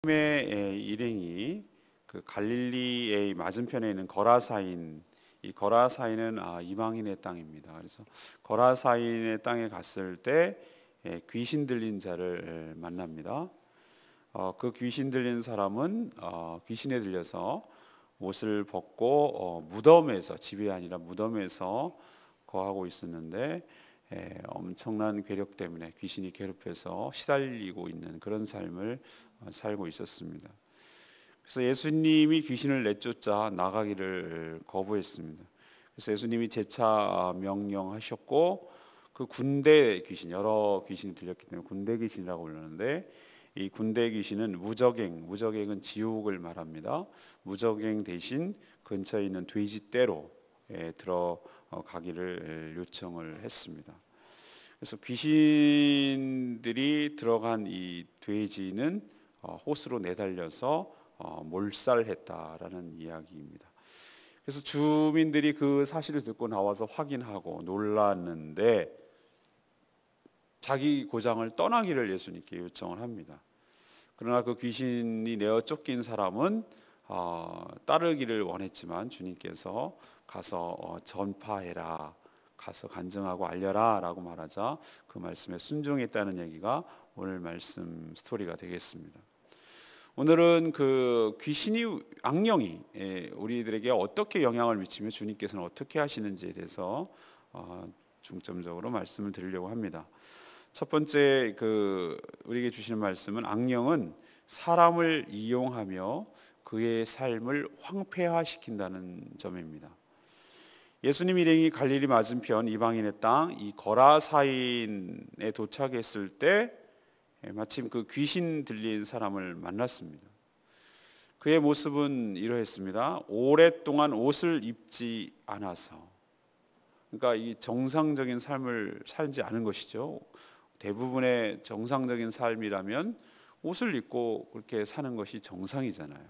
예수님의 일행이 그 갈릴리의 맞은편에 있는 거라사인, 이 거라사인은 이방인의 땅입니다. 그래서 거라사인의 땅에 갔을 때 귀신 들린 자를 만납니다. 그 귀신 들린 사람은 귀신에 들려서 옷을 벗고 무덤에서, 집이 아니라 무덤에서 거하고 있었는데 엄청난 괴력 때문에 귀신이 괴롭혀서 시달리고 있는 그런 삶을 살고 있었습니다. 그래서 예수님이 귀신을 내쫓자 나가기를 거부했습니다. 그래서 예수님이 재차 명령하셨고, 그 군대 귀신, 여러 귀신이 들렸기 때문에 군대 귀신이라고 부르는데, 이 군대 귀신은 무적행은 지옥을 말합니다. 무적행 대신 근처에 있는 돼지떼로 들어가기를 요청을 했습니다. 그래서 귀신들이 들어간 이 돼지는 호수로 내달려서 몰살했다라는 이야기입니다. 그래서 주민들이 그 사실을 듣고 나와서 확인하고 놀랐는데, 자기 고장을 떠나기를 예수님께 요청을 합니다. 그러나 그 귀신이 내어 쫓긴 사람은 따르기를 원했지만 주님께서 가서 전파해라, 가서 간증하고 알려라 라고 말하자 그 말씀에 순종했다는 얘기가 오늘 말씀 스토리가 되겠습니다. 오늘은 그 악령이 우리들에게 어떻게 영향을 미치며 주님께서는 어떻게 하시는지에 대해서 중점적으로 말씀을 드리려고 합니다. 첫 번째 우리에게 주시는 말씀은, 악령은 사람을 이용하며 그의 삶을 황폐화시킨다는 점입니다. 예수님 일행이 갈릴리 맞은편 이방인의 땅 이 거라사인에 도착했을 때 마침 그 귀신 들린 사람을 만났습니다. 그의 모습은 이러했습니다. 오랫동안 옷을 입지 않아서, 그러니까 이 정상적인 삶을 살지 않은 것이죠. 대부분의 정상적인 삶이라면 옷을 입고 그렇게 사는 것이 정상이잖아요.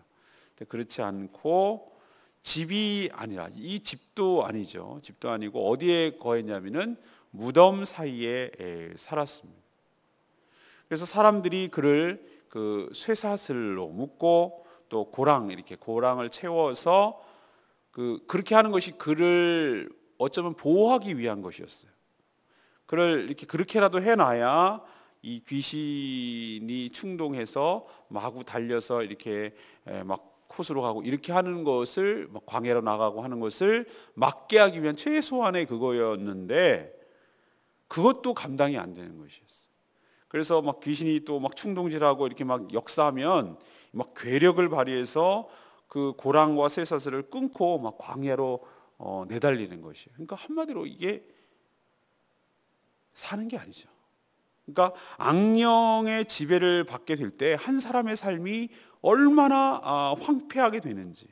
근데 그렇지 않고, 집이 아니라, 이 집도 아니죠. 집도 아니고 어디에 거했냐면은 무덤 사이에 살았습니다. 그래서 사람들이 그를 그 쇠사슬로 묶고 또 고랑을 채워서 그렇게 하는 것이 그를 어쩌면 보호하기 위한 것이었어요. 그를 이렇게 그렇게라도 해놔야 이 귀신이 충동해서 마구 달려서 이렇게 막 호수로 가고 이렇게 하는 것을, 광야로 나가고 하는 것을 막게 하기 위한 최소한의 그거였는데, 그것도 감당이 안 되는 것이었어요. 그래서 막 귀신이 또 막 충동질하고 이렇게 막 역사하면 막 괴력을 발휘해서 그 고랑과 쇠사슬을 끊고 막 광야로 내달리는 것이에요. 그러니까 한마디로 이게 사는 게 아니죠. 그러니까 악령의 지배를 받게 될 때 한 사람의 삶이 얼마나 황폐하게 되는지,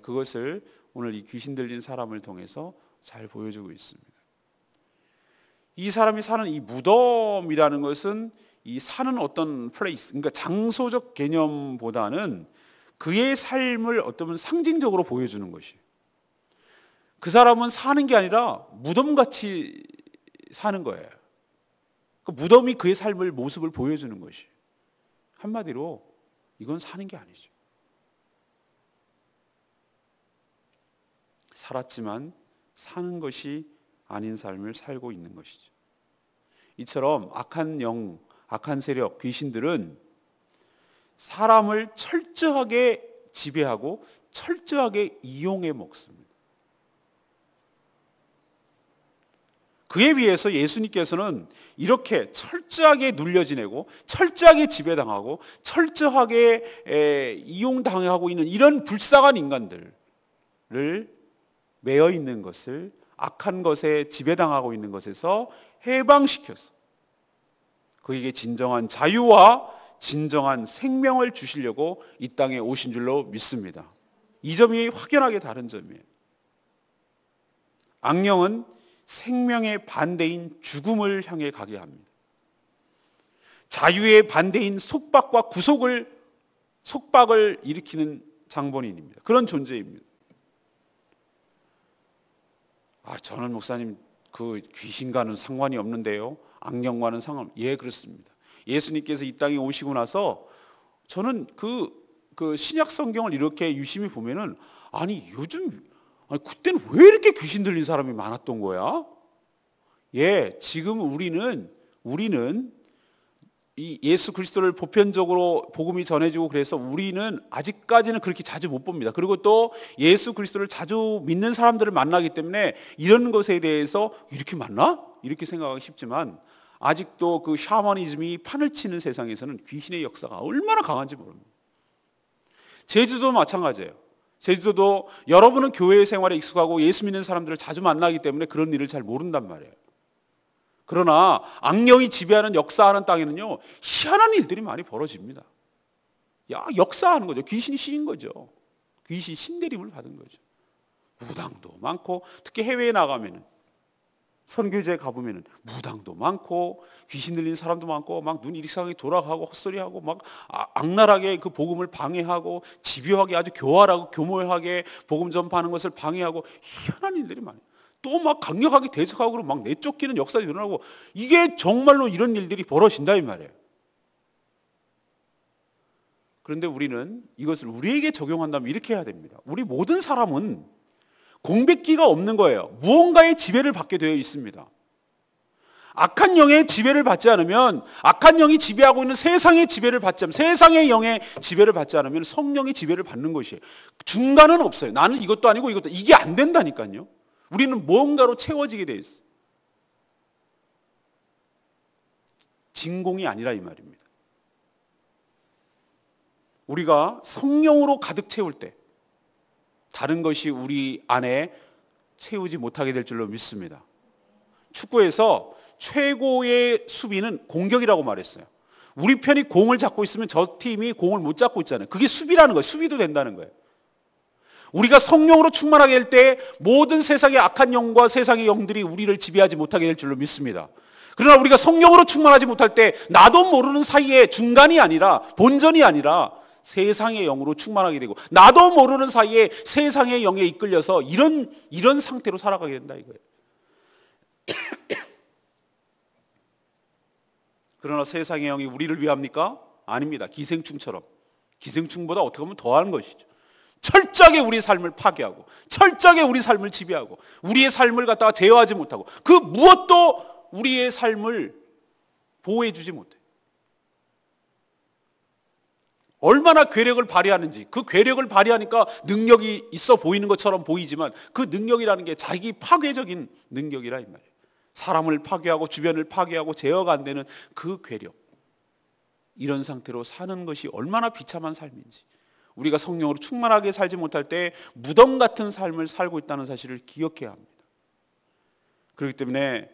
그것을 오늘 이 귀신 들린 사람을 통해서 잘 보여주고 있습니다. 이 사람이 사는 이 무덤이라는 것은 이 사는 어떤 플레이스, 그러니까 장소적 개념보다는 그의 삶을 어떤 상징적으로 보여주는 것이에요. 그 사람은 사는 게 아니라 무덤같이 사는 거예요. 그 무덤이 그의 삶을, 모습을 보여주는 것이, 한마디로 이건 사는 게 아니죠. 살았지만 사는 것이 아닌 삶을 살고 있는 것이죠. 이처럼 악한 영, 악한 세력, 귀신들은 사람을 철저하게 지배하고 철저하게 이용해 먹습니다. 그에 비해서 예수님께서는 이렇게 철저하게 눌려 지내고 철저하게 지배당하고 철저하게 이용당하고 있는 이런 불쌍한 인간들을 매여 있는 것을, 악한 것에 지배당하고 있는 것에서 해방시켜서 그에게 진정한 자유와 진정한 생명을 주시려고 이 땅에 오신 줄로 믿습니다. 이 점이 확연하게 다른 점이에요. 악령은 생명의 반대인 죽음을 향해 가게 합니다. 자유의 반대인 속박과 속박을 일으키는 장본인입니다. 그런 존재입니다. 저는 목사님 그 귀신과는 상관이 없는데요, 악령과는 예, 그렇습니다. 예수님께서 이 땅에 오시고 나서 저는 그 신약 성경을 이렇게 유심히 보면은 아니 그때는 왜 이렇게 귀신 들린 사람이 많았던 거야? 예, 지금 우리는 이 예수 그리스도를 보편적으로 복음이 전해지고 그래서 우리는 아직까지는 그렇게 자주 못 봅니다. 그리고 또 예수 그리스도를 자주 믿는 사람들을 만나기 때문에 이런 것에 대해서 이렇게 많나? 이렇게 생각하기 쉽지만 아직도 그 샤머니즘이 판을 치는 세상에서는 귀신의 역사가 얼마나 강한지 모릅니다. 제주도도 마찬가지예요. 제주도도 여러분은 교회 생활에 익숙하고 예수 믿는 사람들을 자주 만나기 때문에 그런 일을 잘 모른단 말이에요. 그러나 악령이 지배하는 역사하는 땅에는요, 희한한 일들이 많이 벌어집니다. 역사하는 거죠. 귀신이 씌인 거죠. 귀신 신내림을 받은 거죠. 무당도 많고, 특히 해외에 나가면은 선교지에 가보면은 무당도 많고 귀신 들린 사람도 많고 막 눈 이상하게 돌아가고 헛소리하고 막 악랄하게 그 복음을 방해하고 집요하게 아주 교활하고 교모하게 복음 전파하는 것을 방해하고 희한한 일들이 많아요. 또 막 강력하게 대적하고 그러고 막 내쫓기는 역사가 일어나고 이게 정말로 이런 일들이 벌어진다 이 말이에요. 그런데 우리는 이것을 우리에게 적용한다면 이렇게 해야 됩니다. 우리 모든 사람은 공백기가 없는 거예요. 무언가의 지배를 받게 되어 있습니다. 악한 영의 지배를 받지 않으면, 악한 영이 지배하고 있는 세상의 지배를 받지 않으면, 세상의 영의 지배를 받지 않으면 성령의 지배를 받는 것이에요. 중간은 없어요. 나는 이것도 아니고 이것도, 이게 안 된다니까요. 우리는 무언가로 채워지게 되어 있어요. 진공이 아니라 이 말입니다. 우리가 성령으로 가득 채울 때 다른 것이 우리 안에 채우지 못하게 될 줄로 믿습니다. 축구에서 최고의 수비는 공격이라고 말했어요. 우리 편이 공을 잡고 있으면 저 팀이 공을 못 잡고 있잖아요. 그게 수비라는 거예요. 수비도 된다는 거예요. 우리가 성령으로 충만하게 될 때 모든 세상의 악한 영과 세상의 영들이 우리를 지배하지 못하게 될 줄로 믿습니다. 그러나 우리가 성령으로 충만하지 못할 때 나도 모르는 사이에 중간이 아니라 본전이 아니라 세상의 영으로 충만하게 되고 나도 모르는 사이에 세상의 영에 이끌려서 이런 상태로 살아가게 된다 이거예요. 그러나 세상의 영이 우리를 위합니까? 아닙니다. 기생충처럼. 기생충보다 어떻게 보면 더한 것이죠. 철저하게 우리의 삶을 파괴하고 철저하게 우리 삶을 지배하고 우리의 삶을 갖다가 제어하지 못하고 그 무엇도 우리의 삶을 보호해 주지 못해요. 얼마나 괴력을 발휘하는지, 그 괴력을 발휘하니까 능력이 있어 보이는 것처럼 보이지만 그 능력이라는 게 자기 파괴적인 능력이라 이 말이에요. 사람을 파괴하고 주변을 파괴하고 제어가 안 되는 그 괴력, 이런 상태로 사는 것이 얼마나 비참한 삶인지, 우리가 성령으로 충만하게 살지 못할 때 무덤 같은 삶을 살고 있다는 사실을 기억해야 합니다. 그렇기 때문에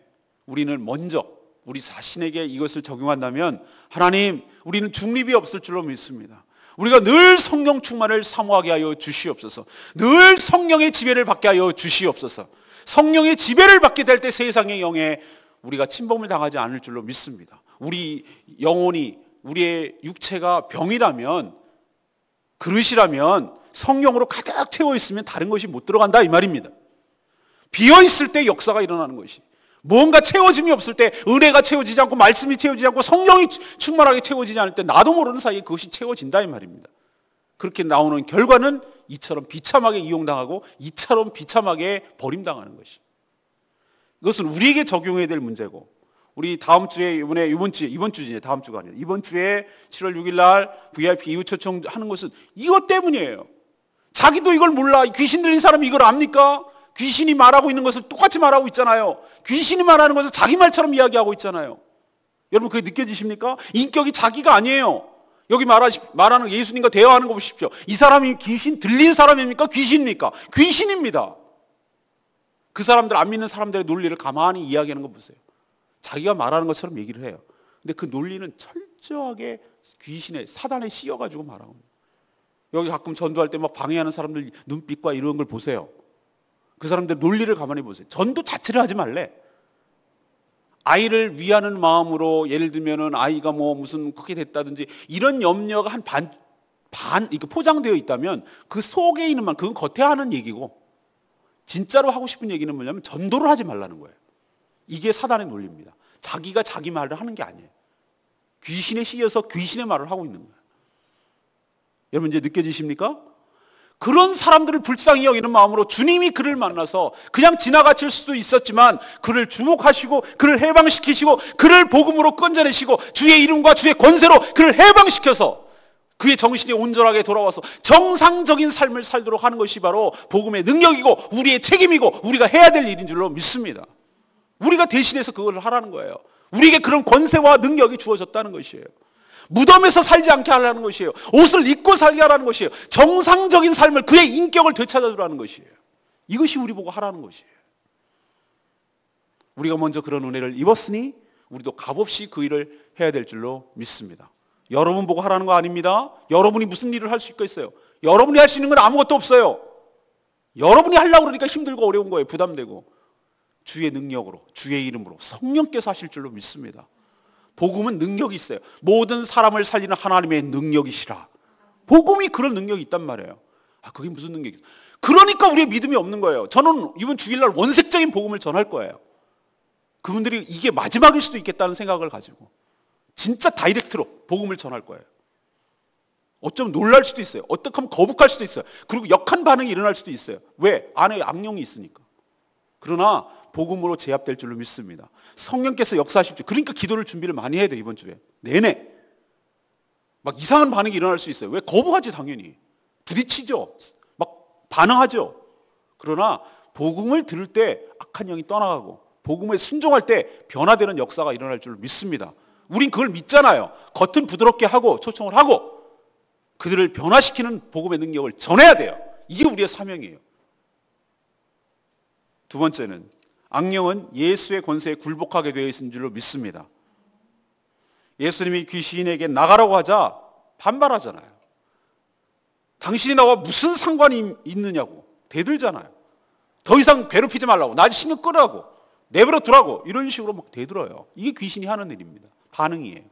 우리는 먼저 우리 자신에게 이것을 적용한다면 하나님, 우리는 중립이 없을 줄로 믿습니다. 우리가 늘 성령 충만을 사모하게 하여 주시옵소서. 늘 성령의 지배를 받게 하여 주시옵소서. 성령의 지배를 받게 될 때 세상의 영에 우리가 침범을 당하지 않을 줄로 믿습니다. 우리 영혼이, 우리의 육체가 병이라면, 그릇이라면 성령으로 가득 채워 있으면 다른 것이 못 들어간다 이 말입니다. 비어 있을 때 역사가 일어나는 것이, 뭔가 채워짐이 없을 때, 은혜가 채워지지 않고 말씀이 채워지지 않고 성령이 충만하게 채워지지 않을 때 나도 모르는 사이에 그것이 채워진다 이 말입니다. 그렇게 나오는 결과는 이처럼 비참하게 이용당하고 이처럼 비참하게 버림당하는 것이, 이것은 우리에게 적용해야 될 문제고, 우리 다음 주에 이번 주에 다음 주가 아니라 이번 주에 7월 6일 날 VIP 이후 초청하는 것은 이것 때문이에요. 자기도 이걸 몰라. 귀신 들린 사람이 이걸 압니까? 귀신이 말하고 있는 것을 똑같이 말하고 있잖아요. 귀신이 말하는 것을 자기 말처럼 이야기하고 있잖아요. 여러분 그게 느껴지십니까? 인격이 자기가 아니에요. 여기 말하는 예수님과 대화하는 거 보십시오. 이 사람이 귀신 들린 사람입니까? 귀신입니까? 귀신입니다. 그 사람들, 안 믿는 사람들의 논리를 가만히 이야기하는 거 보세요. 자기가 말하는 것처럼 얘기를 해요. 근데 그 논리는 철저하게 귀신의, 사단에 씌여가지고 말하고, 여기 가끔 전도할 때 막 방해하는 사람들 눈빛과 이런 걸 보세요. 그 사람들 논리를 가만히 보세요. 전도 자체를 하지 말래. 아이를 위하는 마음으로, 예를 들면은 아이가 뭐 무슨 그렇게 됐다든지 이런 염려가 한 반 이렇게 포장되어 있다면 그 속에 있는 말, 그건 겉에 하는 얘기고, 진짜로 하고 싶은 얘기는 뭐냐면 전도를 하지 말라는 거예요. 이게 사단의 논리입니다. 자기가 자기 말을 하는 게 아니에요. 귀신에 씌여서 귀신의 말을 하고 있는 거예요. 여러분 이제 느껴지십니까? 그런 사람들을 불쌍히 여기는 마음으로 주님이 그를 만나서 그냥 지나가칠 수도 있었지만 그를 주목하시고 그를 해방시키시고 그를 복음으로 건져내시고 주의 이름과 주의 권세로 그를 해방시켜서 그의 정신이 온전하게 돌아와서 정상적인 삶을 살도록 하는 것이 바로 복음의 능력이고 우리의 책임이고 우리가 해야 될 일인 줄로 믿습니다. 우리가 대신해서 그걸 하라는 거예요. 우리에게 그런 권세와 능력이 주어졌다는 것이에요. 무덤에서 살지 않게 하라는 것이에요. 옷을 입고 살게 하라는 것이에요. 정상적인 삶을, 그의 인격을 되찾아주라는 것이에요. 이것이 우리 보고 하라는 것이에요. 우리가 먼저 그런 은혜를 입었으니 우리도 값없이 그 일을 해야 될 줄로 믿습니다. 여러분 보고 하라는 거 아닙니다. 여러분이 무슨 일을 할 수 있겠어요? 여러분이 할 수 있는 건 아무것도 없어요. 여러분이 하려고 그러니까 힘들고 어려운 거예요. 부담되고. 주의 능력으로, 주의 이름으로 성령께서 하실 줄로 믿습니다. 복음은 능력이 있어요. 모든 사람을 살리는 하나님의 능력이시라. 복음이 그런 능력이 있단 말이에요. 아, 그게 무슨 능력이죠? 그러니까 우리의 믿음이 없는 거예요. 저는 이번 주일날 원색적인 복음을 전할 거예요. 그분들이 이게 마지막일 수도 있겠다는 생각을 가지고 진짜 다이렉트로 복음을 전할 거예요. 어쩌면 놀랄 수도 있어요. 어떻게 하면 거북할 수도 있어요. 그리고 역한 반응이 일어날 수도 있어요. 왜? 안에 악령이 있으니까. 그러나 복음으로 제압될 줄로 믿습니다. 성령께서 역사하십시오. 그러니까 기도를 준비를 많이 해야 돼요. 이번 주에 내내 막 이상한 반응이 일어날 수 있어요. 왜? 거부하지 당연히. 부딪히죠. 막 반응하죠. 그러나 복음을 들을 때 악한 영이 떠나가고 복음에 순종할 때 변화되는 역사가 일어날 줄로 믿습니다. 우린 그걸 믿잖아요. 겉은 부드럽게 하고 초청을 하고 그들을 변화시키는 복음의 능력을 전해야 돼요. 이게 우리의 사명이에요. 두 번째는 악령은 예수의 권세에 굴복하게 되어 있는 줄로 믿습니다. 예수님이 귀신에게 나가라고 하자 반발하잖아요. 당신이 나와 무슨 상관이 있느냐고 대들잖아요. 더 이상 괴롭히지 말라고, 나 신경 끄라고, 내버려 두라고, 이런 식으로 막 대들어요. 이게 귀신이 하는 일입니다. 반응이에요.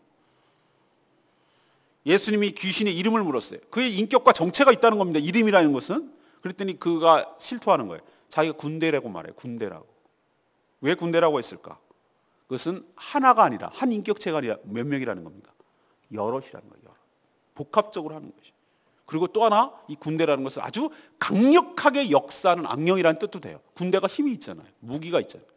예수님이 귀신의 이름을 물었어요. 그의 인격과 정체가 있다는 겁니다. 이름이라는 것은. 그랬더니 그가 실토하는 거예요. 자기가 군대라고 말해요. 군대라고. 왜 군대라고 했을까? 그것은 하나가 아니라, 한 인격체가 아니라 몇 명이라는 겁니까? 여럿이라는 거예요. 여럿. 복합적으로 하는 것이. 그리고 또 하나, 이 군대라는 것은 아주 강력하게 역사하는 악령이라는 뜻도 돼요. 군대가 힘이 있잖아요. 무기가 있잖아요.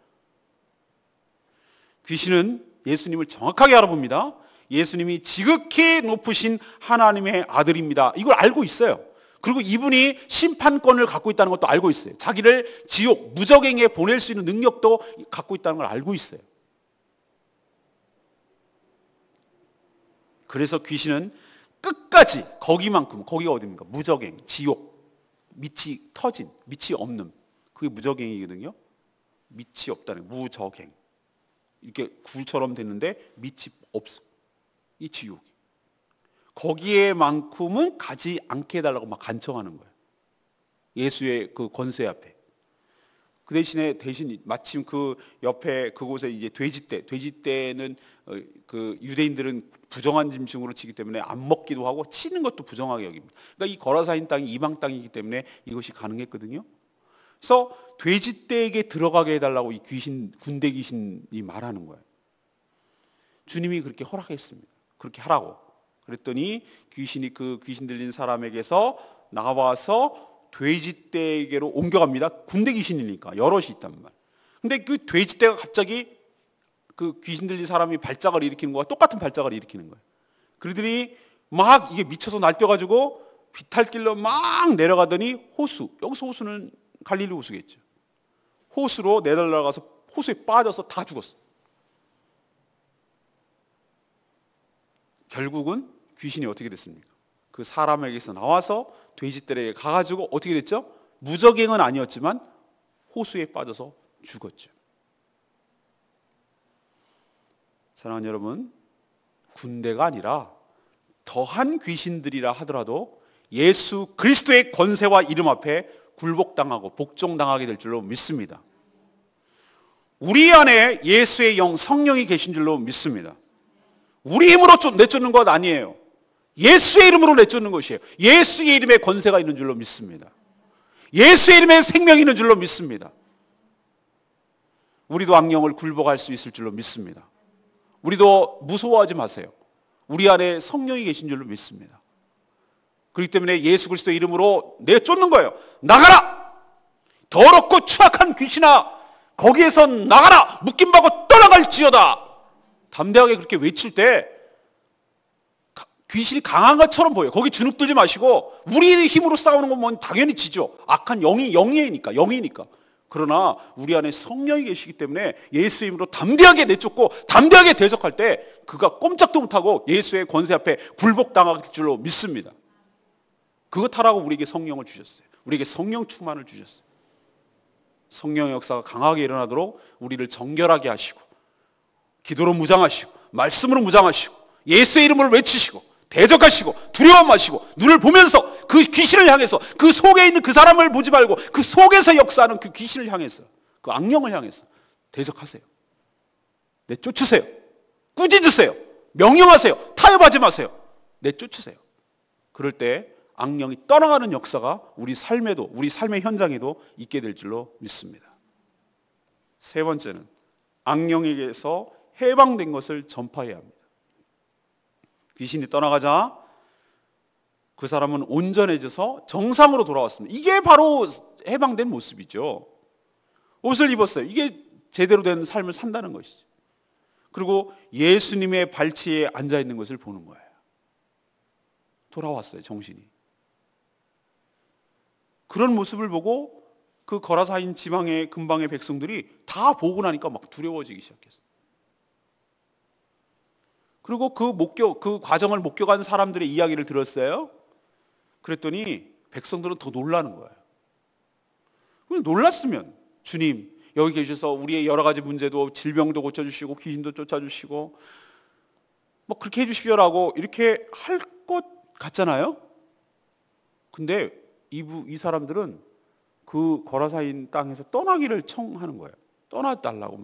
귀신은 예수님을 정확하게 알아봅니다. 예수님이 지극히 높으신 하나님의 아들입니다. 이걸 알고 있어요. 그리고 이분이 심판권을 갖고 있다는 것도 알고 있어요. 자기를 지옥, 무적행에 보낼 수 있는 능력도 갖고 있다는 걸 알고 있어요. 그래서 귀신은 끝까지 거기만큼, 거기가 어디입니까? 무적행, 지옥, 밑이 터진, 밑이 없는, 그게 무적행이거든요. 밑이 없다는 무적행. 이렇게 굴처럼 됐는데 밑이 없어. 이 지옥이. 거기에만큼은 가지 않게 해달라고 막 간청하는 거예요. 예수의 그 권세 앞에. 그 대신 마침 그 옆에 그곳에 이제 돼지떼는 그 유대인들은 부정한 짐승으로 치기 때문에 안 먹기도 하고 치는 것도 부정하게 여깁니다. 그러니까 이 거라사인 땅이 이방 땅이기 때문에 이것이 가능했거든요. 그래서 돼지떼에게 들어가게 해달라고 이 귀신, 군대 귀신이 말하는 거예요. 주님이 그렇게 허락했습니다. 그렇게 하라고. 그랬더니 귀신이 그 귀신 들린 사람에게서 나와서 돼지떼에게로 옮겨갑니다. 군대 귀신이니까 여럿이 있단 말. 근데 그 돼지떼가 갑자기 그 귀신 들린 사람이 발작을 일으키는 거와 똑같은 발작을 일으키는 거예요. 그러더니 막 이게 미쳐서 날뛰어가지고 비탈길로 막 내려가더니 호수, 여기서 호수는 갈릴리 호수겠죠. 호수로 내달라가서 호수에 빠져서 다 죽었어. 결국은 귀신이 어떻게 됐습니까? 그 사람에게서 나와서 돼지들에게 가가지고 어떻게 됐죠? 무적행은 아니었지만 호수에 빠져서 죽었죠. 사랑하는 여러분, 군대가 아니라 더한 귀신들이라 하더라도 예수 그리스도의 권세와 이름 앞에 굴복당하고 복종당하게 될 줄로 믿습니다. 우리 안에 예수의 영 성령이 계신 줄로 믿습니다. 우리 힘으로 내쫓는 것 아니에요. 예수의 이름으로 내쫓는 것이에요. 예수의 이름에 권세가 있는 줄로 믿습니다. 예수의 이름에 생명이 있는 줄로 믿습니다. 우리도 악령을 굴복할 수 있을 줄로 믿습니다. 우리도 무서워하지 마세요. 우리 안에 성령이 계신 줄로 믿습니다. 그렇기 때문에 예수 그리스도 이름으로 내쫓는 거예요. 나가라! 더럽고 추악한 귀신아, 거기에서 나가라! 묶임받고 떠나갈지어다. 담대하게 그렇게 외칠 때 귀신이 강한 것처럼 보여요. 거기 주눅들지 마시고 우리의 힘으로 싸우는 건 당연히 지죠. 악한 영이니까. 그러나 우리 안에 성령이 계시기 때문에 예수의 이름으로 담대하게 내쫓고 담대하게 대적할 때 그가 꼼짝도 못하고 예수의 권세 앞에 굴복당할 줄로 믿습니다. 그것 하라고 우리에게 성령을 주셨어요. 우리에게 성령 충만을 주셨어요. 성령의 역사가 강하게 일어나도록 우리를 정결하게 하시고 기도로 무장하시고 말씀으로 무장하시고 예수의 이름을 외치시고 대적하시고 두려워 마시고 눈을 보면서 그 귀신을 향해서 그 속에 있는 그 사람을 보지 말고 그 속에서 역사하는 그 귀신을 향해서 그 악령을 향해서 대적하세요. 내쫓으세요. 꾸짖으세요. 명령하세요. 타협하지 마세요. 내쫓으세요. 그럴 때 악령이 떠나가는 역사가 우리 삶에도, 우리 삶의 현장에도 있게 될 줄로 믿습니다. 세 번째는 악령에게서 해방된 것을 전파해야 합니다. 귀신이 떠나가자 그 사람은 온전해져서 정상으로 돌아왔습니다. 이게 바로 해방된 모습이죠. 옷을 입었어요. 이게 제대로 된 삶을 산다는 것이죠. 그리고 예수님의 발치에 앉아있는 것을 보는 거예요. 돌아왔어요, 정신이. 그런 모습을 보고 그 거라사인 지방의 근방의 백성들이 다 보고 나니까 막 두려워지기 시작했어요. 그리고 그 과정을 목격한 사람들의 이야기를 들었어요. 그랬더니 백성들은 더 놀라는 거예요. 놀랐으면 주님 여기 계셔서 우리의 여러 가지 문제도 질병도 고쳐주시고 귀신도 쫓아주시고 뭐 그렇게 해주십시오라고 이렇게 할 것 같잖아요. 근데 이 사람들은 그 거라사인 땅에서 떠나기를 청하는 거예요. 떠나달라고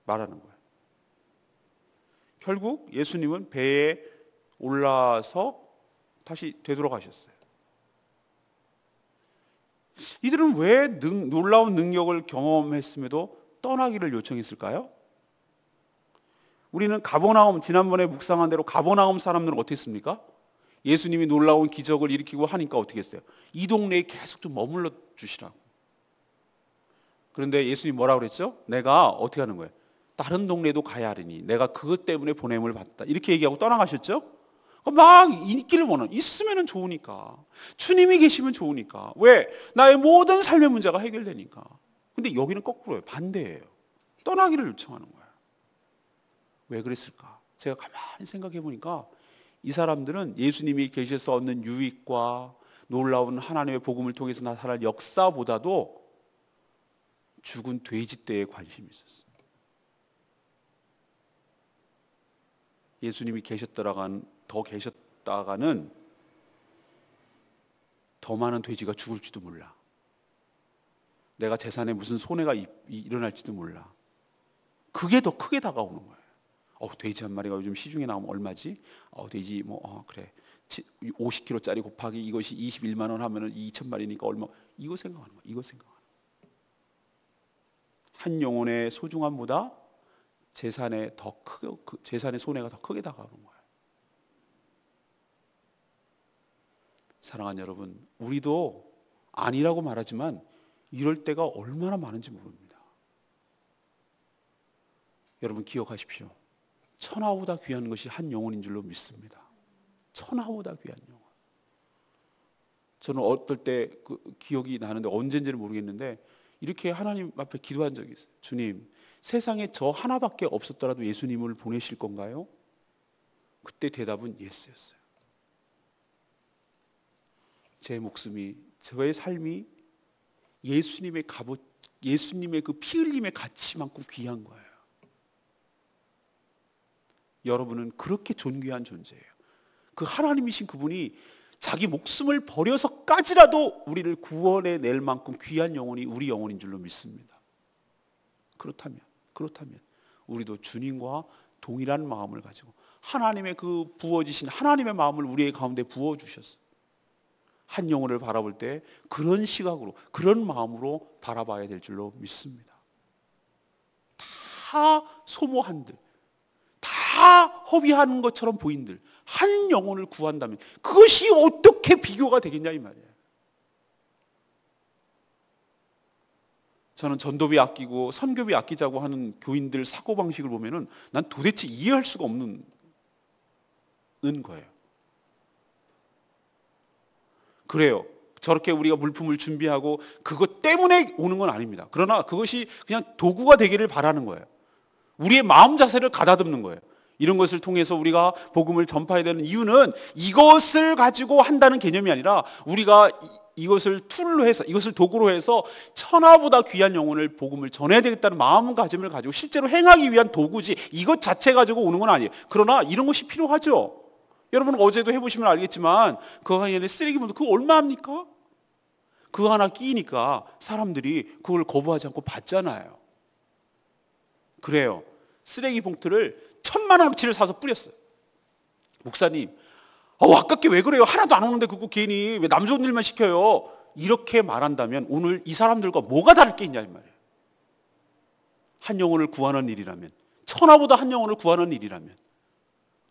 말하는 거예요. 결국 예수님은 배에 올라서 다시 되돌아가셨어요. 이들은 왜 놀라운 능력을 경험했음에도 떠나기를 요청했을까요? 우리는 가버나움, 지난번에 묵상한 대로 가버나움 사람들은 어떻게 했습니까? 예수님이 놀라운 기적을 일으키고 하니까 어떻게 했어요? 이 동네에 계속 좀 머물러 주시라고. 그런데 예수님이 뭐라고 그랬죠? 내가 어떻게 하는 거예요? 다른 동네도 가야 하리니 내가 그것 때문에 보냄을 받다. 이렇게 얘기하고 떠나가셨죠? 막 있기를 원하는, 있으면 좋으니까. 주님이 계시면 좋으니까. 왜? 나의 모든 삶의 문제가 해결되니까. 근데 여기는 거꾸로예요. 반대예요. 떠나기를 요청하는 거예요. 왜 그랬을까? 제가 가만히 생각해 보니까 이 사람들은 예수님이 계셔서 얻는 유익과 놀라운 하나님의 복음을 통해서 나타날 역사보다도 죽은 돼지떼에 관심이 있었어요. 예수님이 더 계셨다가는 더 많은 돼지가 죽을지도 몰라. 내가 재산에 무슨 손해가 일어날지도 몰라. 그게 더 크게 다가오는 거예요. 돼지 한 마리가 요즘 시중에 나오면 얼마지? 돼지 그래 50kg짜리 곱하기 이것이 21만 원 하면은 2,000마리니까 얼마? 이거 생각하는 거예요. 한 영혼의 소중함보다 재산의 손해가 더 크게 다가오는 거예요. 사랑하는 여러분, 우리도 아니라고 말하지만 이럴 때가 얼마나 많은지 모릅니다. 여러분 기억하십시오. 천하보다 귀한 것이 한 영혼인 줄로 믿습니다. 천하보다 귀한 영혼. 저는 어떨 때 기억이 나는데 언젠지는 모르겠는데 이렇게 하나님 앞에 기도한 적이 있어요. 주님, 세상에 저 하나밖에 없었더라도 예수님을 보내실 건가요? 그때 대답은 예스였어요. 제 목숨이, 저의 삶이 예수님의 그 피 흘림의 가치만큼 귀한 거예요. 여러분은 그렇게 존귀한 존재예요. 그 하나님이신 그분이 자기 목숨을 버려서까지라도 우리를 구원해 낼 만큼 귀한 영혼이 우리 영혼인 줄로 믿습니다. 그렇다면 우리도 주님과 동일한 마음을 가지고 하나님의 그 부어지신 하나님의 마음을 우리의 가운데 부어주셨어요. 한 영혼을 바라볼 때 그런 시각으로, 그런 마음으로 바라봐야 될 줄로 믿습니다. 다 소모한들, 다 허비하는 것처럼 보인들, 한 영혼을 구한다면 그것이 어떻게 비교가 되겠냐 이 말이에요. 저는 전도비 아끼고 선교비 아끼자고 하는 교인들 사고방식을 보면은 난 도대체 이해할 수가 없는 거예요. 그래요. 저렇게 우리가 물품을 준비하고 그것 때문에 오는 건 아닙니다. 그러나 그것이 그냥 도구가 되기를 바라는 거예요. 우리의 마음 자세를 가다듬는 거예요. 이런 것을 통해서 우리가 복음을 전파해야 되는 이유는 이것을 가지고 한다는 개념이 아니라 우리가 이것을 툴로 해서, 이것을 도구로 해서 천하보다 귀한 영혼을 복음을 전해야 되겠다는 마음가짐을 가지고 실제로 행하기 위한 도구지 이것 자체 가지고 오는 건 아니에요. 그러나 이런 것이 필요하죠. 여러분 어제도 해보시면 알겠지만 그거 아니라 쓰레기분들 그거 얼마입니까? 그거 하나 끼니까 사람들이 그걸 거부하지 않고 받잖아요. 그래요. 쓰레기 봉투를 10,000원어치를 사서 뿌렸어요. 목사님, 아깝게 왜 그래요? 하나도 안 오는데 그거 괜히 왜 남 좋은 일만 시켜요? 이렇게 말한다면 오늘 이 사람들과 뭐가 다를 게 있냐 이 말이에요. 한 영혼을 구하는 일이라면, 천하보다 한 영혼을 구하는 일이라면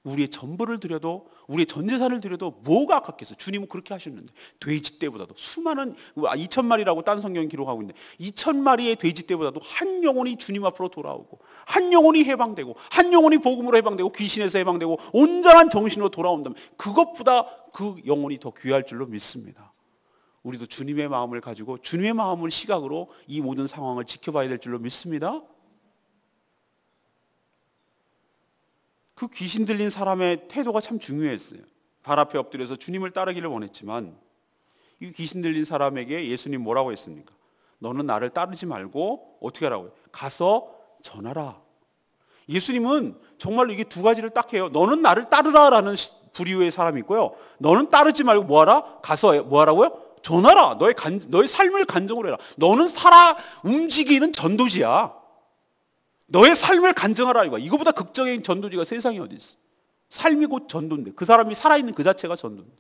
우리의 전부를 드려도, 우리의 전 재산을 드려도 뭐가 아깝겠어요? 주님은 그렇게 하셨는데 돼지 떼보다도 수많은 2,000마리라고 딴 성경이 기록하고 있는데 2,000마리의 돼지 떼보다도 한 영혼이 주님 앞으로 돌아오고 한 영혼이 해방되고 한 영혼이 복음으로 해방되고 귀신에서 해방되고 온전한 정신으로 돌아온다면 그것보다 그 영혼이 더 귀할 줄로 믿습니다. 우리도 주님의 마음을 가지고 주님의 마음을 시각으로 이 모든 상황을 지켜봐야 될 줄로 믿습니다. 그 귀신 들린 사람의 태도가 참 중요했어요. 발 앞에 엎드려서 주님을 따르기를 원했지만 이 귀신 들린 사람에게 예수님 뭐라고 했습니까? 너는 나를 따르지 말고 어떻게 하라고요? 가서 전하라. 예수님은 정말로 이게 두 가지를 딱 해요. 너는 나를 따르라라는 부류의 사람이 있고요. 너는 따르지 말고 뭐하라? 가서 뭐하라고요? 전하라. 너의 삶을 간증으로 해라. 너는 살아 움직이는 전도지야. 너의 삶을 간증하라 이거. 이거보다 극적인 전도지가 세상에 어디 있어? 삶이 곧 전도인데 그 사람이 살아있는 그 자체가 전도인데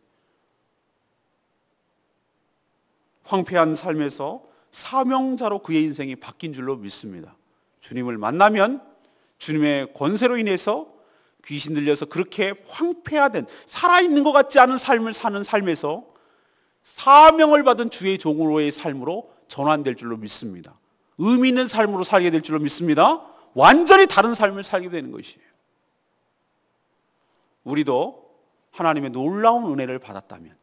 황폐한 삶에서 사명자로 그의 인생이 바뀐 줄로 믿습니다. 주님을 만나면 주님의 권세로 인해서 귀신 들려서 그렇게 황폐화된 살아있는 것 같지 않은 삶을 사는 삶에서 사명을 받은 주의 종으로의 삶으로 전환될 줄로 믿습니다. 의미 있는 삶으로 살게 될 줄로 믿습니다. 완전히 다른 삶을 살게 되는 것이에요. 우리도 하나님의 놀라운 은혜를 받았다면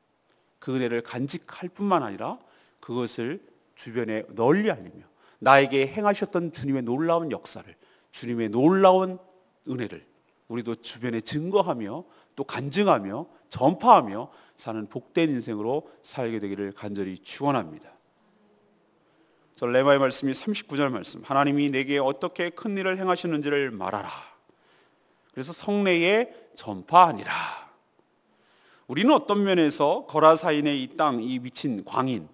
그 은혜를 간직할 뿐만 아니라 그것을 주변에 널리 알리며 나에게 행하셨던 주님의 놀라운 역사를, 주님의 놀라운 은혜를 우리도 주변에 증거하며 또 간증하며 전파하며 사는 복된 인생으로 살게 되기를 간절히 축원합니다. 레마의 말씀이 39절 말씀. 하나님이 내게 어떻게 큰 일을 행하셨는지를 말하라. 그래서 성내에 전파하니라. 우리는 어떤 면에서 거라사인의 이 땅, 이 미친 광인,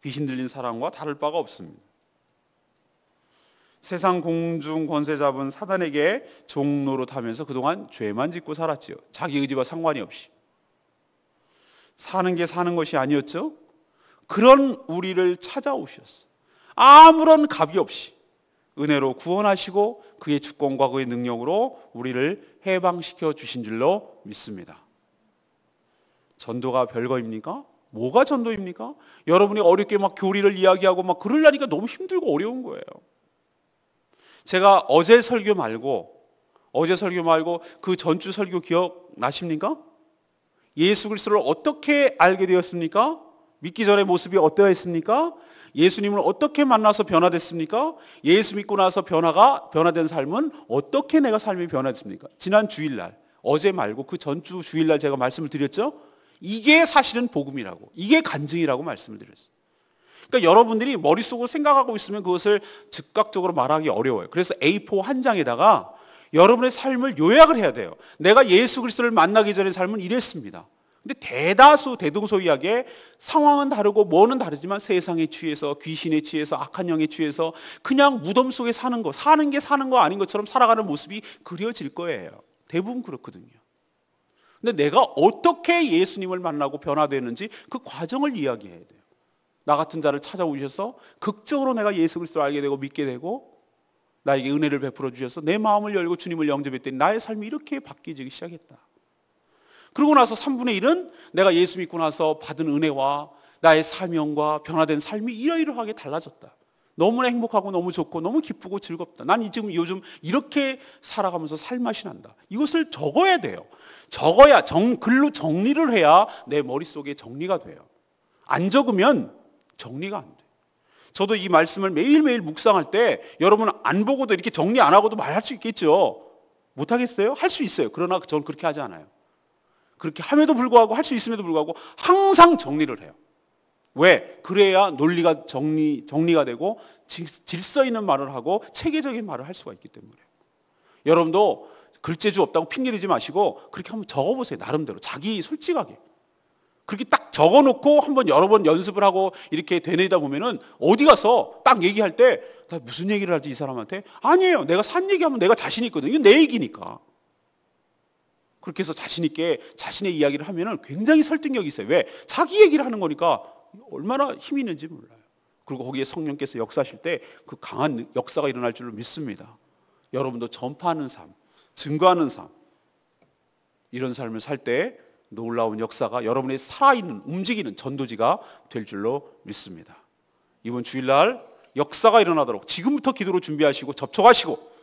귀신 들린 사람과 다를 바가 없습니다. 세상 공중 권세 잡은 사단에게 종노릇하면서 그동안 죄만 짓고 살았지요. 자기 의지와 상관이 없이. 사는 게 사는 것이 아니었죠. 그런 우리를 찾아오셨어. 아무런 값이 없이 은혜로 구원하시고 그의 주권과 그의 능력으로 우리를 해방시켜 주신 줄로 믿습니다. 전도가 별거입니까? 뭐가 전도입니까? 여러분이 어렵게 막 교리를 이야기하고 막 그러려니까 너무 힘들고 어려운 거예요. 제가 어제 설교 말고 그 전주 설교 기억나십니까? 예수 그리스도를 어떻게 알게 되었습니까? 믿기 전의 모습이 어떠했습니까? 예수님을 어떻게 만나서 변화됐습니까? 예수 믿고 나서 변화된 삶은 어떻게 내가 삶이 변화됐습니까? 지난 주일날, 어제 말고 그 전주 주일날 제가 말씀을 드렸죠? 이게 사실은 복음이라고, 이게 간증이라고 말씀을 드렸어요. 그러니까 여러분들이 머릿속으로 생각하고 있으면 그것을 즉각적으로 말하기 어려워요. 그래서 A4 한 장에다가 여러분의 삶을 요약을 해야 돼요. 내가 예수 그리스도를 만나기 전의 삶은 이랬습니다. 근데 대동소이하게 상황은 다르고 뭐는 다르지만 세상에 취해서, 귀신에 취해서, 악한 영에 취해서 그냥 무덤 속에 사는 거 아닌 것처럼 살아가는 모습이 그려질 거예요. 대부분 그렇거든요. 근데 내가 어떻게 예수님을 만나고 변화되는지 그 과정을 이야기해야 돼요. 나 같은 자를 찾아오셔서 극적으로 내가 예수 그리스도를 알게 되고 믿게 되고 나에게 은혜를 베풀어 주셔서 내 마음을 열고 주님을 영접했더니 나의 삶이 이렇게 바뀌기 시작했다. 그러고 나서 3분의 1은 내가 예수 믿고 나서 받은 은혜와 나의 사명과 변화된 삶이 이러이러하게 달라졌다. 너무나 행복하고 너무 좋고 너무 기쁘고 즐겁다. 난 지금 요즘 이렇게 살아가면서 살맛이 난다. 이것을 적어야 돼요. 적어야 글로 정리를 해야 내 머릿속에 정리가 돼요. 안 적으면 정리가 안 돼. 저도 이 말씀을 매일매일 묵상할 때 여러분 안 보고도 이렇게 정리 안 하고도 말할 수 있겠죠. 못하겠어요? 할 수 있어요. 그러나 저는 그렇게 하지 않아요. 그렇게 함에도 불구하고, 할 수 있음에도 불구하고 항상 정리를 해요. 왜? 그래야 논리가 정리가 되고 질서 있는 말을 하고 체계적인 말을 할 수가 있기 때문에. 여러분도 글재주 없다고 핑계대지 마시고 그렇게 한번 적어보세요. 나름대로 자기 솔직하게 그렇게 딱 적어놓고 한번 여러 번 연습을 하고 이렇게 되뇌다 보면은 어디 가서 딱 얘기할 때 나 무슨 얘기를 하지 이 사람한테? 아니에요. 내가 산 얘기하면 내가 자신 있거든요. 이건 내 얘기니까. 그렇게 해서 자신 있게 자신의 이야기를 하면은 굉장히 설득력이 있어요. 왜? 자기 얘기를 하는 거니까 얼마나 힘이 있는지 몰라요. 그리고 거기에 성령께서 역사하실 때 그 강한 역사가 일어날 줄로 믿습니다. 여러분도 전파하는 삶, 증거하는 삶, 이런 삶을 살 때 놀라운 역사가 여러분의 살아있는 움직이는 전도지가 될 줄로 믿습니다. 이번 주일날 역사가 일어나도록 지금부터 기도로 준비하시고 접촉하시고,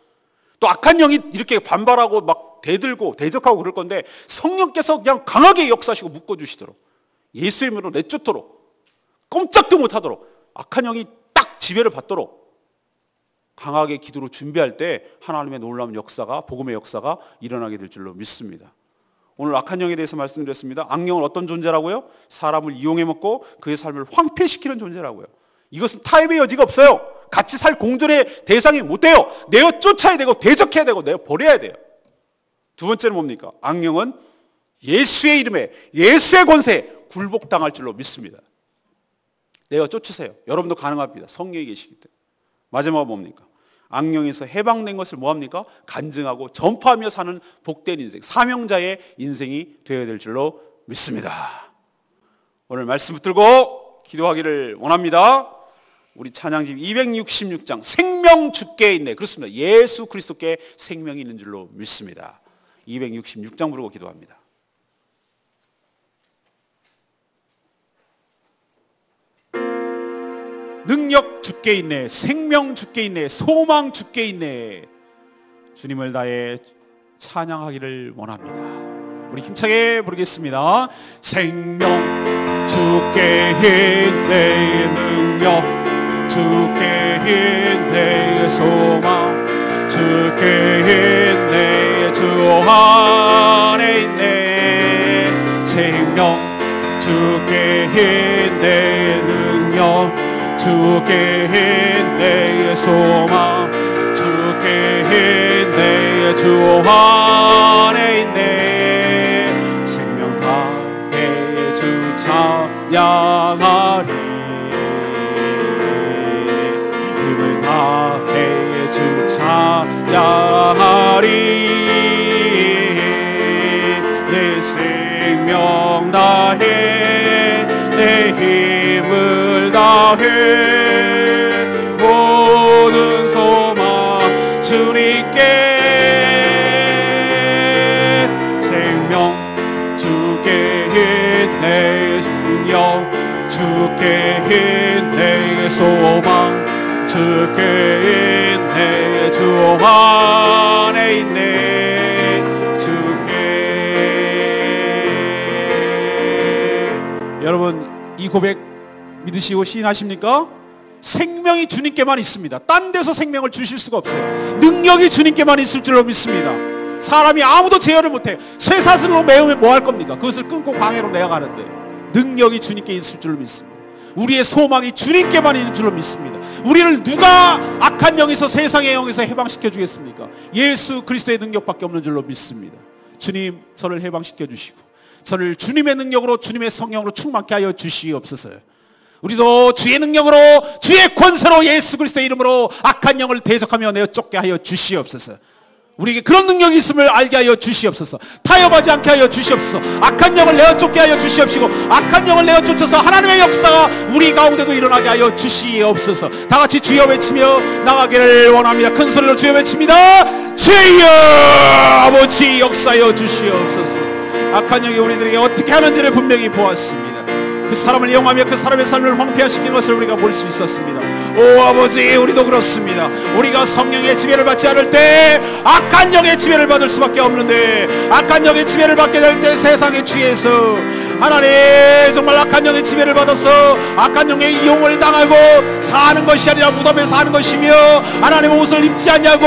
또 악한 영이 이렇게 반발하고 막 대들고 대적하고 그럴 건데 성령께서 그냥 강하게 역사하시고 묶어주시도록, 예수의 이름으로 내쫓도록, 꼼짝도 못하도록, 악한 영이 딱 지배를 받도록 강하게 기도로 준비할 때 하나님의 놀라운 역사가, 복음의 역사가 일어나게 될 줄로 믿습니다. 오늘 악한 영에 대해서 말씀드렸습니다. 악령은 어떤 존재라고요? 사람을 이용해 먹고 그의 삶을 황폐시키는 존재라고요. 이것은 타협의 여지가 없어요. 같이 살 공존의 대상이 못 돼요. 내어 쫓아야 되고 대적해야 되고 내어 버려야 돼요. 두 번째는 뭡니까? 악령은 예수의 이름에, 예수의 권세에 굴복당할 줄로 믿습니다. 내어 쫓으세요. 여러분도 가능합니다. 성령이 계시기 때문에. 마지막은 뭡니까? 악령에서 해방된 것을 뭐합니까? 간증하고 전파하며 사는 복된 인생, 사명자의 인생이 되어야 될 줄로 믿습니다. 오늘 말씀 붙들고 기도하기를 원합니다. 우리 찬양집 266장 생명 주께 있네. 그렇습니다. 예수 그리스도께 생명이 있는 줄로 믿습니다. 266장 부르고 기도합니다. 능력 주께 있네, 생명 주께 있네, 소망 주께 있네. 주님을 다해 찬양하기를 원합니다. 우리 힘차게 부르겠습니다. 생명 주께 있네, 능력 주께 있네, 소망 주께 있네, 주 안에 있네. 생명 주께 있네, 능력 주께 있네, 소망 주께 있네, 주 안에 있네. 생명 다해 주 찬양하리, 힘을 다해 주 찬양하리. 내 생명 다해 내 힘을 다해 모든 소망 주님께. 생명 주께 있네, 능력 주께 있네, 소망 주께 있네, 주 안에 있네, 주께. 여러분 이 고백 믿으시고 시인하십니까? 생명이 주님께만 있습니다. 딴 데서 생명을 주실 수가 없어요. 능력이 주님께만 있을 줄로 믿습니다. 사람이 아무도 제어를 못해요. 쇠사슬로 메우면 뭐 할 겁니까? 그것을 끊고 광야로 내어가는데 능력이 주님께 있을 줄로 믿습니다. 우리의 소망이 주님께만 있는 줄로 믿습니다. 우리를 누가 악한 영에서, 세상의 영에서 해방시켜 주겠습니까? 예수 그리스도의 능력밖에 없는 줄로 믿습니다. 주님, 저를 해방시켜 주시고 저를 주님의 능력으로, 주님의 성령으로 충만케 하여 주시옵소서. 우리도 주의 능력으로, 주의 권세로, 예수 그리스도의 이름으로 악한 영을 대적하며 내어 쫓게 하여 주시옵소서. 우리에게 그런 능력이 있음을 알게 하여 주시옵소서. 타협하지 않게 하여 주시옵소서. 악한 영을 내어 쫓게 하여 주시옵시고, 악한 영을 내어 쫓아서 하나님의 역사가 우리 가운데도 일어나게 하여 주시옵소서. 다 같이 주여 외치며 나가기를 원합니다. 큰 소리로 주여 외칩니다. 주여 아버지 역사하여 주시옵소서. 악한 영이 우리들에게 어떻게 하는지를 분명히 보았습니다. 그 사람을 이용하며 그 사람의 삶을 황폐화시킨 것을 우리가 볼 수 있었습니다. 오 아버지, 우리도 그렇습니다. 우리가 성령의 지배를 받지 않을 때 악한 영의 지배를 받을 수밖에 없는데, 악한 영의 지배를 받게 될 때 세상의 취해서 하나님 정말 악한 영의 지배를 받아서 악한 영의 이용을 당하고 사는 것이 아니라 무덤에 사는 것이며, 하나님 옷을 입지 않냐고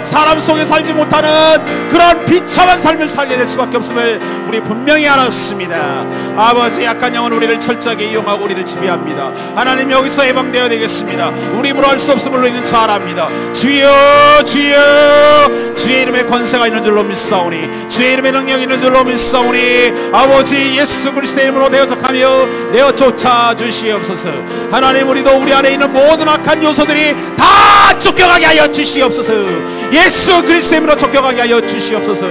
사람 속에 살지 못하는 그런 비참한 삶을 살게 될 수밖에 없음을 우리 분명히 알았습니다. 아버지, 악한 영은 우리를 철저하게 이용하고 우리를 지배합니다. 하나님 여기서 해방되어야 되겠습니다. 우리 힘으로 할 수 없음을 우리는 잘 압니다. 주여 주여, 주의 이름에 권세가 있는 줄로 믿사오니, 주의 이름에 능력이 있는 줄로 믿사오니, 아버지 예수 그리스도의 이름으로 내어적하며 내어 쫓아 주시옵소서. 하나님, 우리도 우리 안에 있는 모든 악한 요소들이 다 쫓겨가게 하여 주시옵소서. 예수 그리스도의 이름으로 쫓겨가게 하여 주시옵소서.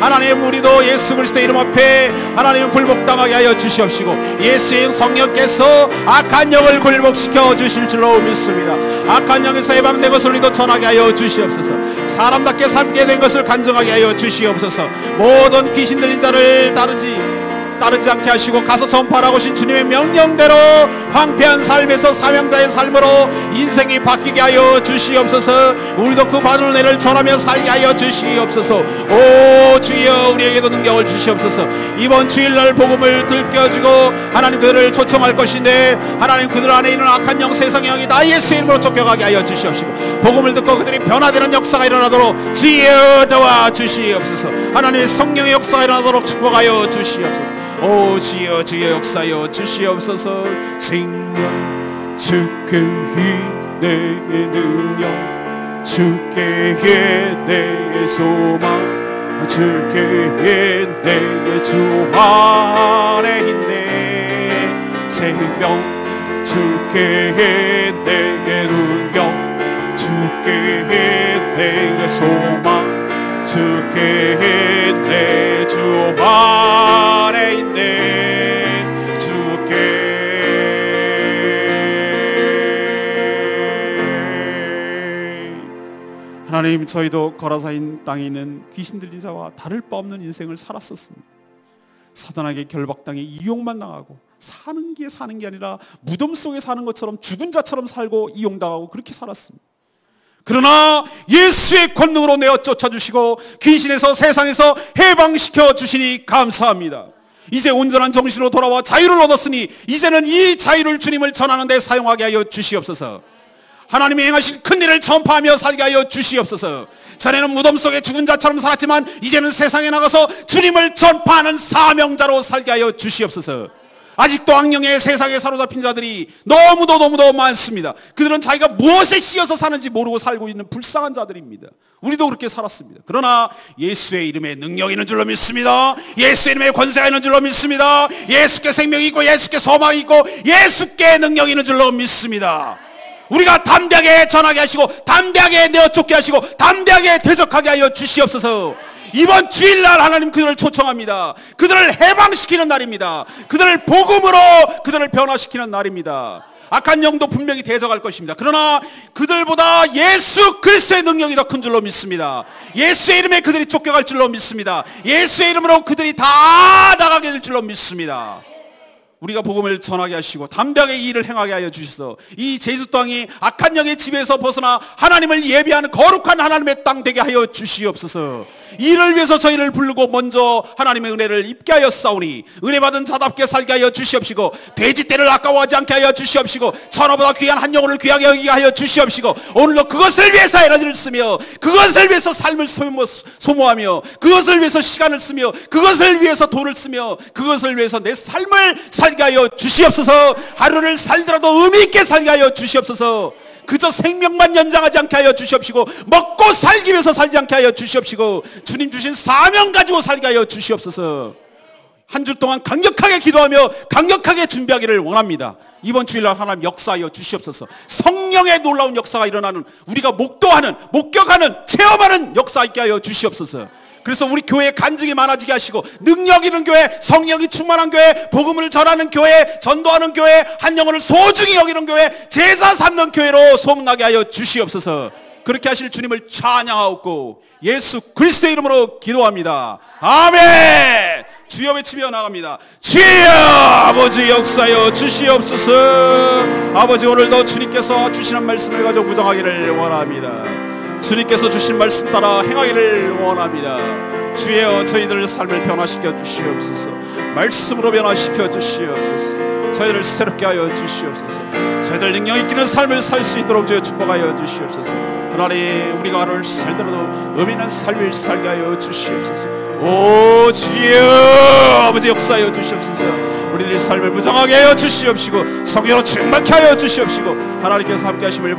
하나님, 우리도 예수 그리스도의 이름 앞에 하나님 굴복당하게 하여 주시옵시고, 예수의 성령께서 악한 영을 굴복시켜 주실 줄로 믿습니다. 악한 영에서 해방된 것을 우리도 전하게 하여 주시옵소서. 사람답게 살게 된 것을 간증하게 하여 주시옵소서. 모든 귀신 들린 자를 따르지 않게 하시고 가서 전파하라고 하신 주님의 명령대로 황폐한 삶에서 사명자의 삶으로 인생이 바뀌게 하여 주시옵소서. 우리도 그 받은 은혜를 전하며 살게 하여 주시옵소서. 오 주여, 우리에게도 능력을 주시옵소서. 이번 주일날 복음을 들려주고 하나님 그들을 초청할 것인데, 하나님 그들 안에 있는 악한 영, 세상의 영이 다 예수의 이름으로 쫓겨가게 하여 주시옵시고, 복음을 듣고 그들이 변화되는 역사가 일어나도록 주여 도와 주시옵소서. 하나님의 성령의 역사가 일어나도록 축복하여 주시옵소서. 오 주여, 주여 역사여 주시옵소서. 생명 주께 내 능력, 주께 내 소망, 주께 내 주 안에 있네. 생명 주께 내 능력, 주께 내 소망, 주께 내 주 안에 있네. 주께 하나님, 저희도 거라사인 땅에 있는 귀신 들린 자와 다를 바 없는 인생을 살았었습니다. 사단에게 결박당해 이용만 당하고, 사는 게 아니라 무덤 속에 사는 것처럼 죽은 자처럼 살고 이용당하고 그렇게 살았습니다. 그러나 예수의 권능으로 내어 쫓아주시고 귀신에서 세상에서 해방시켜 주시니 감사합니다. 이제 온전한 정신으로 돌아와 자유를 얻었으니 이제는 이 자유를 주님을 전하는 데 사용하게 하여 주시옵소서. 하나님이 행하신 큰 일을 전파하며 살게 하여 주시옵소서. 전에는 무덤 속에 죽은 자처럼 살았지만 이제는 세상에 나가서 주님을 전파하는 사명자로 살게 하여 주시옵소서. 아직도 악령의 세상에 사로잡힌 자들이 너무도 많습니다. 그들은 자기가 무엇에 씌어서 사는지 모르고 살고 있는 불쌍한 자들입니다. 우리도 그렇게 살았습니다. 그러나 예수의 이름에 능력이 있는 줄로 믿습니다. 예수의 이름에 권세가 있는 줄로 믿습니다. 예수께 생명이 있고 예수께 소망이 있고 예수께 능력이 있는 줄로 믿습니다. 우리가 담대하게 전하게 하시고 담대하게 내어쫓게 하시고 담대하게 대적하게 하여 주시옵소서. 이번 주일날 하나님 그들을 초청합니다. 그들을 해방시키는 날입니다. 그들을 복음으로 그들을 변화시키는 날입니다. 악한 영도 분명히 대적할 것입니다. 그러나 그들보다 예수 그리스도의 능력이 더 큰 줄로 믿습니다. 예수의 이름에 그들이 쫓겨갈 줄로 믿습니다. 예수의 이름으로 그들이 다 나가게 될 줄로 믿습니다. 우리가 복음을 전하게 하시고 담대하게 이 일을 행하게 하여 주셔서 이 제주 땅이 악한 영의 지배에서 벗어나 하나님을 예배하는 거룩한 하나님의 땅 되게 하여 주시옵소서. 이를 위해서 저희를 부르고 먼저 하나님의 은혜를 입게 하여 싸우니 은혜 받은 자답게 살게 하여 주시옵시고, 돼지떼를 아까워하지 않게 하여 주시옵시고, 천하보다 귀한 한 영혼을 귀하게 여기게 하여 주시옵시고, 오늘도 그것을 위해서 에너지를 쓰며 그것을 위해서 삶을 소모하며 그것을 위해서 시간을 쓰며 그것을 위해서 돈을 쓰며 그것을 위해서 내 삶을 살게 하여 주시옵소서. 하루를 살더라도 의미 있게 살게 하여 주시옵소서. 그저 생명만 연장하지 않게 하여 주시옵시고, 먹고 살기 위해서 살지 않게 하여 주시옵시고, 주님 주신 사명 가지고 살게 하여 주시옵소서. 한 주 동안 강력하게 기도하며 강력하게 준비하기를 원합니다. 이번 주일날 하나님 역사하여 주시옵소서. 성령의 놀라운 역사가 일어나는, 우리가 목도하는, 목격하는, 체험하는 역사 있게 하여 주시옵소서. 그래서 우리 교회에 간증이 많아지게 하시고, 능력 있는 교회, 성령이 충만한 교회, 복음을 전하는 교회, 전도하는 교회, 한 영혼을 소중히 여기는 교회, 제사 삼는 교회로 소문나게 하여 주시옵소서. 그렇게 하실 주님을 찬양하옵고 예수 그리스도의 이름으로 기도합니다. 아멘. 주여 외치며 나갑니다. 주여 아버지 역사여 주시옵소서. 아버지 오늘도 주님께서 주시는 말씀을 가지고 무장하기를 원합니다. 주님께서 주신 말씀 따라 행하기를 원합니다. 주여 저희들 삶을 변화시켜 주시옵소서. 말씀으로 변화시켜 주시옵소서. 저희를 새롭게 하여 주시옵소서. 저희들 능력 있는 삶을 살 수 있도록 주여 축복하여 주시옵소서. 하나님 우리가 하루를 살더라도 의미 있는 삶을 살게 하여 주시옵소서. 오 주여 아버지 역사하여 주시옵소서. 우리들의 삶을 무장하게 하여 주시옵시고 성령으로 충만케 하여 주시옵시고 하나님께서 함께 하심을